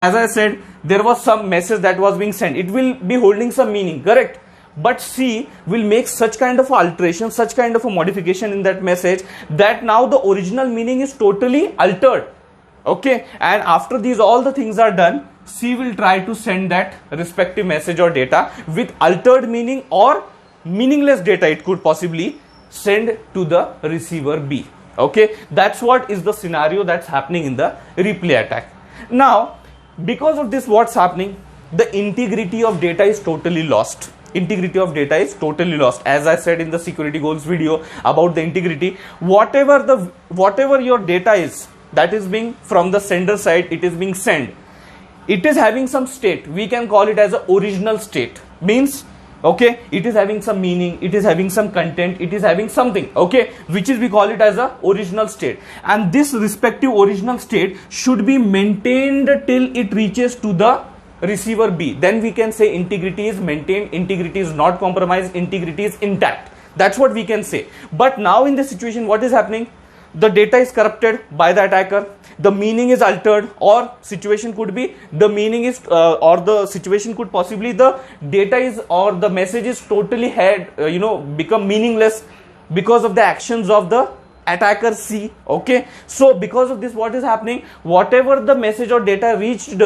as I said, there was some message that was being sent. It will be holding some meaning, correct? But C will make such kind of alteration, such kind of a modification in that message that now the original meaning is totally altered. Okay, and after these all the things are done, C will try to send that respective message or data with altered meaning or meaningless data. It could possibly send to the receiver B. Okay, that's what is the scenario that's happening in the replay attack. Now, because of this, what's happening? The integrity of data is totally lost. Integrity of data is totally lost. As I said in the security goals video about the integrity, whatever your data is that is being from the sender side, it is being sent. It is having some state. We can call it as a original state. Means, okay, it is having some meaning, it is having some content, it is having something, okay, which is we call it as a original state. And this respective original state should be maintained till it reaches to the receiver B. Then we can say integrity is maintained, integrity is not compromised, integrity is intact. That's what we can say. But now in this situation, what is happening? The data is corrupted by the attacker, the meaning is altered, or situation could be the meaning is or the situation could possibly the data is or the message is totally become meaningless because of the actions of the attacker C. Okay, so because of this, what is happening? Whatever the message or data reached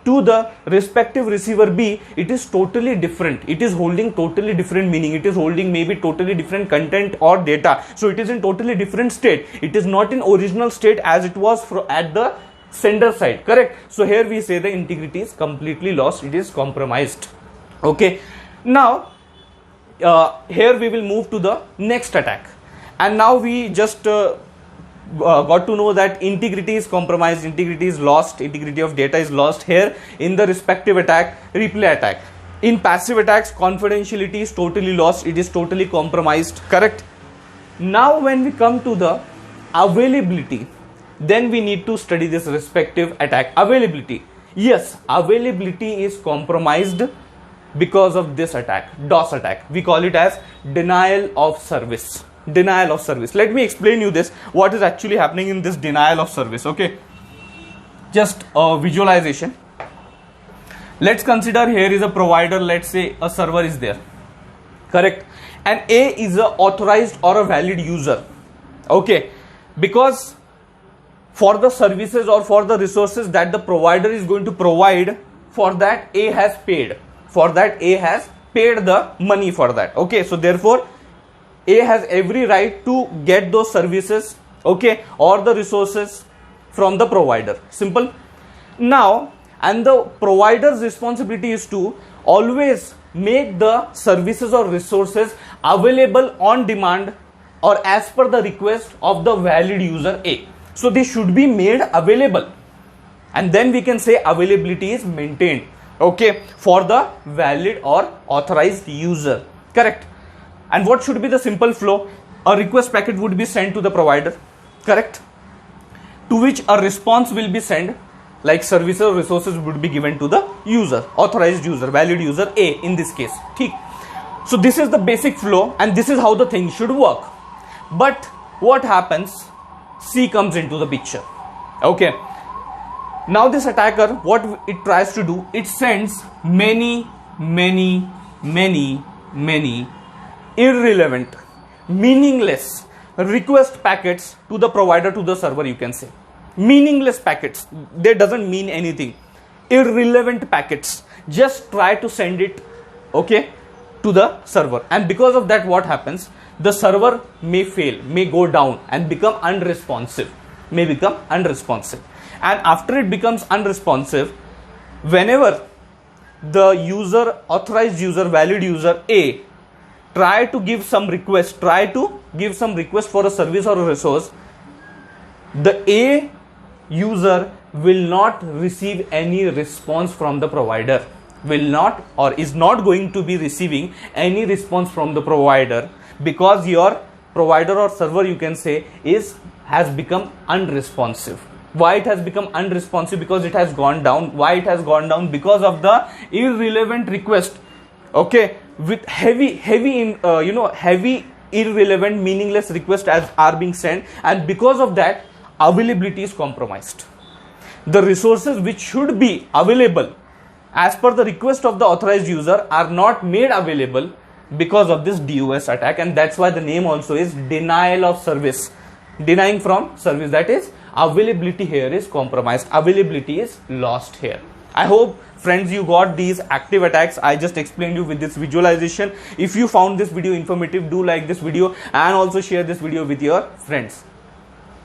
to the respective receiver B, it is totally different. It is holding totally different meaning. It is holding maybe totally different content or data. So it is in totally different state. It is not in original state as it was at the sender side, correct? So here we say the integrity is completely lost. It is compromised. Okay. Now, here we will move to the next attack. And now we just got to know that integrity is compromised, integrity is lost, integrity of data is lost here in the respective attack, replay attack. In passive attacks, confidentiality is totally lost, it is totally compromised, correct? Now when we come to the availability, then we need to study this respective attack. Availability. Yes, availability is compromised because of this attack, DOS attack. We call it as denial of service. Denial of service. Let me explain you this, what is actually happening in this denial of service. Okay, just a visualization. Let's consider here is a provider, let's say a server is there, correct, and A is a authorized or a valid user. Okay, because for the services or for the resources that the provider is going to provide, for that A has paid, the money for that. Okay, so therefore A has every right to get those services, okay, or the resources from the provider. Simple. Now, and the provider's responsibility is to always make the services or resources available on demand or as per the request of the valid user A. So they should be made available, and then we can say availability is maintained, okay, for the valid or authorized user, correct? And what should be the simple flow? A request packet would be sent to the provider, correct? To which a response will be sent, like services or resources would be given to the user, authorized user, valid user A in this case. So this is the basic flow and this is how the thing should work. But what happens? C comes into the picture. Okay. Now this attacker, what it tries to do, it sends many irrelevant, meaningless request packets to the provider, to the server, you can say. Meaningless packets, they doesn't mean anything. Irrelevant packets, just try to send it, okay, to the server. And because of that, what happens? The server may fail, may go down and become unresponsive, And after it becomes unresponsive, whenever the user, authorized user, valid user A try to give some request for a service or a resource, the A user will not receive any response from the provider, is not going to be receiving any response from the provider, because your provider or server, you can say, has become unresponsive. Why it has become unresponsive? Because it has gone down. Why it has gone down? Because of the irrelevant request, okay, with heavy irrelevant, meaningless requests are being sent, and because of that availability is compromised. the resources which should be available as per the request of the authorized user are not made available because of this DOS attack, and that's why the name also is denial of service, denying from service. That is, availability here is compromised, availability is lost here. I hope friends you got these active attacks I just explained you with this visualization. If you found this video informative, do like this video and also share this video with your friends.